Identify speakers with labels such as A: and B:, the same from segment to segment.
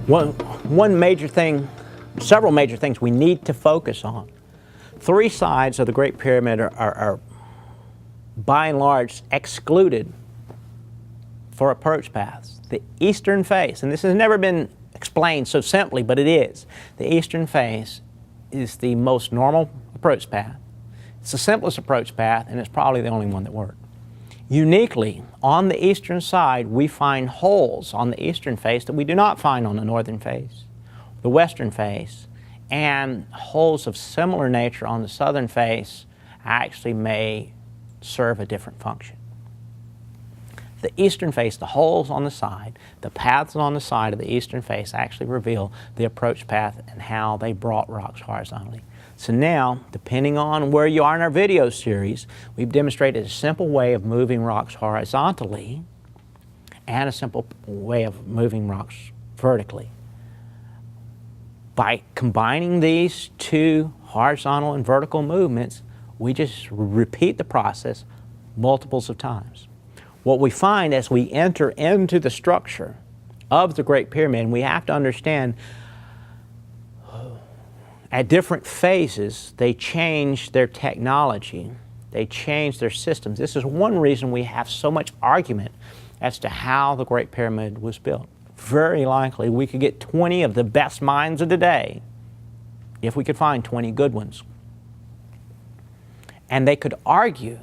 A: One major thing, several major things we need to focus on. Three sides of the Great Pyramid are by and large excluded for approach paths. The eastern face, and this has never been explained so simply, but it is. The eastern face is the most normal approach path. It's the simplest approach path, and it's probably the only one that works. Uniquely, on the eastern side, we find holes on the eastern face that we do not find on the northern face, the western face, and holes of similar nature on the southern face actually may serve a different function. The eastern face, the holes on the side, the paths on the side of the eastern face actually reveal the approach path and how they brought rocks horizontally. So now, depending on where you are in our video series, we've demonstrated a simple way of moving rocks horizontally and a simple way of moving rocks vertically. By combining these two horizontal and vertical movements, we just repeat the process multiples of times. What we find as we enter into the structure of the Great Pyramid, we have to understand at different phases, they change their technology, they change their systems. This is one reason we have so much argument as to how the Great Pyramid was built. Very likely we could get 20 of the best minds of the day if we could find 20 good ones. And they could argue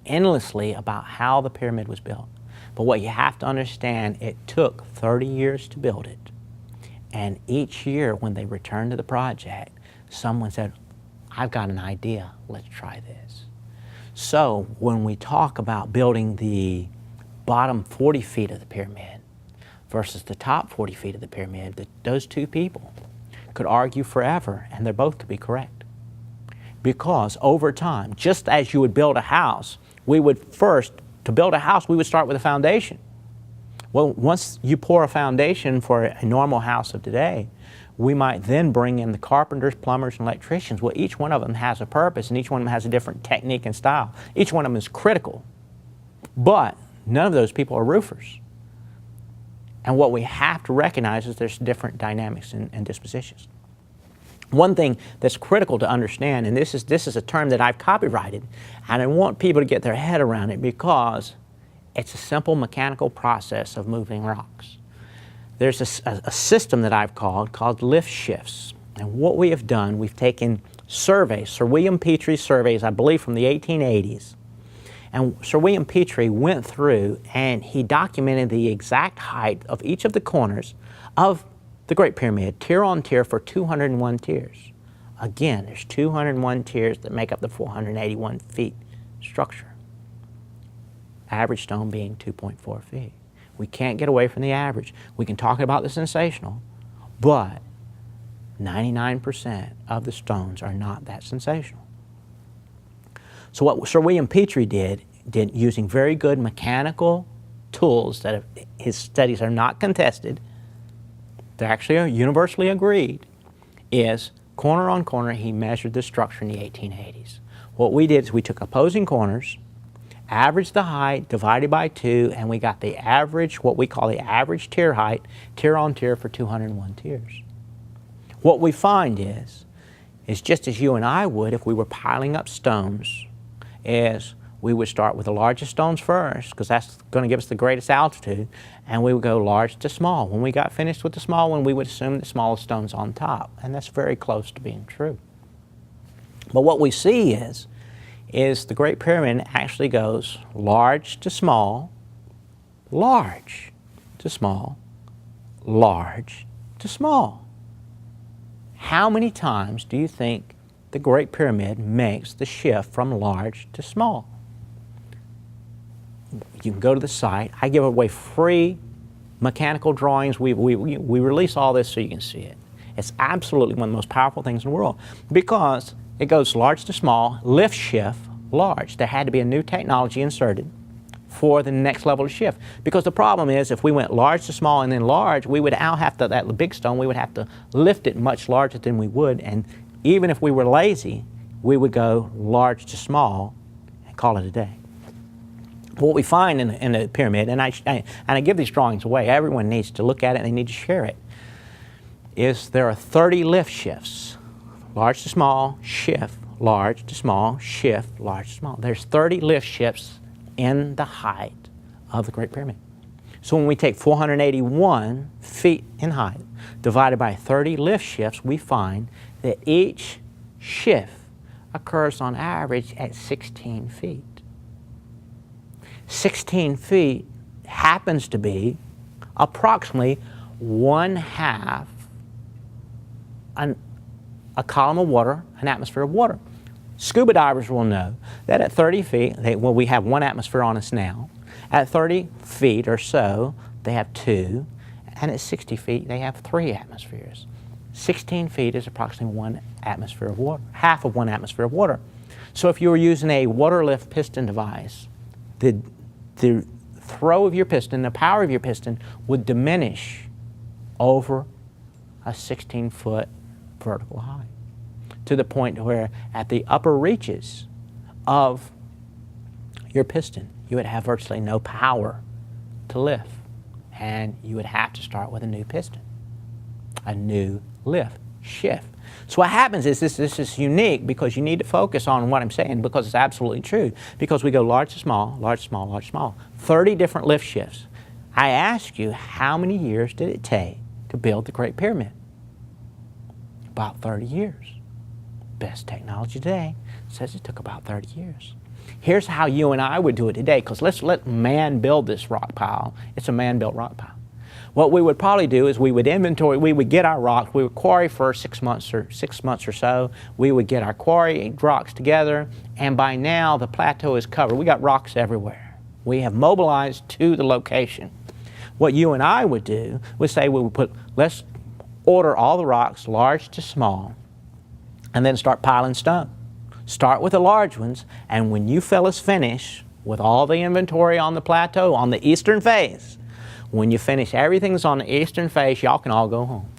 A: endlessly about how the pyramid was built. But what you have to understand, it took 30 years to build it. And each year when they returned to the project, someone said, I've got an idea, let's try this. So when we talk about building the bottom 40 feet of the pyramid versus the top 40 feet of the pyramid, those two people could argue forever and they both could be correct. Because over time, just as you would build a house, we would first, to build a house, we would start with a foundation. Well, once you pour a foundation for a normal house of today, we might then bring in the carpenters, plumbers, and electricians. Well, each one of them has a purpose, and each one of them has a different technique and style. Each one of them is critical. But none of those people are roofers. And what we have to recognize is there's different dynamics and dispositions. One thing that's critical to understand, and this is a term that I've copyrighted, and I want people to get their head around it because it's a simple mechanical process of moving rocks. There's a system that I've called lift shifts. And what we have done, we've taken surveys, Sir William Petree's surveys, I believe from the 1880s. And Sir William Petree went through and he documented the exact height of each of the corners of the Great Pyramid, tier on tier, for 201 tiers. Again, there's 201 tiers that make up the 481 feet structure. Average stone being 2.4 feet. We can't get away from the average. We can talk about the sensational, but 99% of the stones are not that sensational. So what Sir William Petree did using very good mechanical tools that his studies are not contested, they actually are universally agreed, is corner on corner he measured the structure in the 1880s. What we did is we took opposing corners, averaged the height, divided by 2, and we got the average, what we call the average tier height, tier on tier for 201 tiers. What we find is just as you and I would if we were piling up stones, is we would start with the largest stones first, because that's going to give us the greatest altitude, and we would go large to small. When we got finished with the small one, we would assume the smallest stones on top, and that's very close to being true. But what we see is the Great Pyramid actually goes large to small, large to small, large to small. How many times do you think the Great Pyramid makes the shift from large to small? You can go to the site. I give away free mechanical drawings. We release all this so you can see it. It's absolutely one of the most powerful things in the world because it goes large to small, lift shift, large. There had to be a new technology inserted for the next level of shift. Because the problem is if we went large to small and then large, we would now have to, that big stone, we would have to lift it much larger than we would. And even if we were lazy, we would go large to small and call it a day. What we find in the pyramid, and I give these drawings away, everyone needs to look at it and they need to share it. is there are 30 lift shifts. Large to small, shift, large to small, shift, large to small. There's 30 lift shifts in the height of the Great Pyramid. So when we take 481 feet in height, divided by 30 lift shifts, we find that each shift occurs on average at 16 feet. 16 feet happens to be approximately 1/2 a column of water, an atmosphere of water. Scuba divers will know that at 30 feet, we have 1 atmosphere on us now. At 30 feet or so, they have 2, and at 60 feet, they have 3 atmospheres. 16 feet is approximately 1 atmosphere of water, half of 1 atmosphere of water. So if you were using a water lift piston device, the throw of your piston, the power of your piston would diminish over a 16-foot vertical height, to the point where at the upper reaches of your piston, you would have virtually no power to lift, and you would have to start with a new piston, a new lift shift. So what happens is this is unique, because you need to focus on what I'm saying, because it's absolutely true. Because we go large to small, large to small, large to small, 30 different lift shifts. I ask you, how many years did it take to build the Great Pyramid? About 30 years. Best technology today says it took about 30 years. Here's how you and I would do it today, because let's let man build this rock pile. It's a man-built rock pile. What we would probably do is we would inventory, we would get our rocks, we would quarry for 6 months or so. We would get our quarry rocks together, and by now the plateau is covered. We got rocks everywhere. We have mobilized to the location. What you and I would do was say let's order all the rocks, large to small, and then start piling stone. Start with the large ones, and when you fellas finish with all the inventory on the plateau, on the eastern face, when you finish everything that's on the eastern face, y'all can all go home.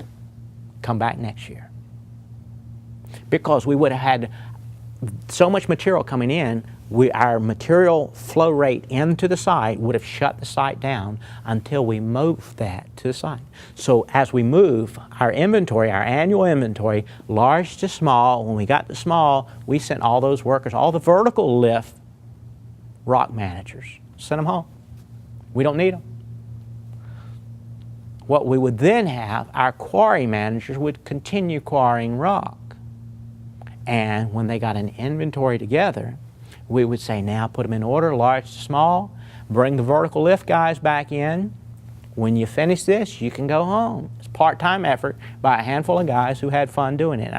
A: Come back next year. Because we would have had so much material coming in, our material flow rate into the site would have shut the site down until we moved that to the site. So as we move our inventory, our annual inventory, large to small, when we got to small, we sent all those workers, all the vertical lift rock managers, sent them home. We don't need them. What we would then have, our quarry managers would continue quarrying rock. And when they got an inventory together, we would say, now put them in order, large to small, bring the vertical lift guys back in. When you finish this, you can go home. It's a part-time effort by a handful of guys who had fun doing it.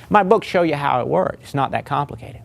A: My books show you how it works. It's not that complicated.